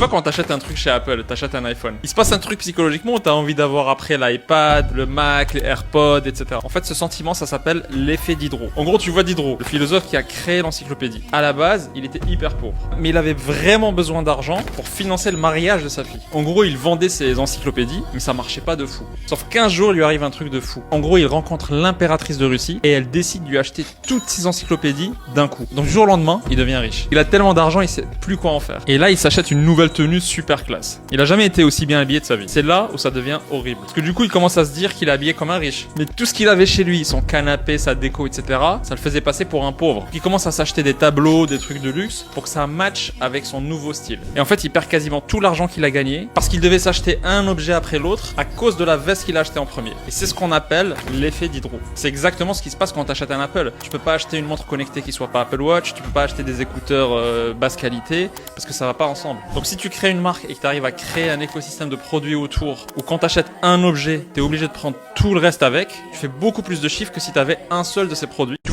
vois, quand t'achètes un truc chez Apple, t'achètes un iPhone, il se passe un truc psychologiquement où t'as envie d'avoir après l'iPad, le Mac, les AirPods, etc. En fait, ce sentiment, ça s'appelle l'effet Diderot. En gros, tu vois Diderot, le philosophe qui a créé l'encyclopédie. À la base, il était hyper pauvre. Mais il avait vraiment besoin d'argent pour financer le mariage de sa fille. En gros, il vendait ses encyclopédies, mais ça marchait pas de fou. Sauf qu'un jour, il lui arrive un truc de fou. En gros, il rencontre l'impératrice de Russie et elle décide de lui acheter toutes ses encyclopédies d'un coup. Donc, du jour au lendemain, il devient riche. Il a tellement d'argent, il sait plus quoi en faire. Et là, il s'achète une nouvelle tenue super classe. Il a jamais été aussi bien habillé de sa vie. C'est là où ça devient horrible. Parce que du coup, il commence à se dire qu'il est habillé comme un riche. Mais tout ce qu'il avait chez lui, son canapé, sa déco, etc., ça le faisait passer pour un pauvre. Il commence à s'acheter des tableaux, des trucs de luxe pour que ça matche avec son nouveau style. Et en fait, il perd quasiment tout l'argent qu'il a gagné parce qu'il devait s'acheter un objet après l'autre à cause de la veste qu'il a acheté en premier. Et c'est ce qu'on appelle l'effet Diderot. C'est exactement ce qui se passe quand tu achètes un Apple. Tu peux pas acheter une montre connectée qui soit pas Apple Watch, tu peux pas acheter des écouteurs basse qualité parce que ça va pas ensemble. Donc si tu crées une marque et que tu arrives à créer un écosystème de produits autour où quand tu achètes un objet, tu es obligé de prendre tout le reste avec, tu fais beaucoup plus de chiffres que si tu avais un seul de ces produits. Tu vois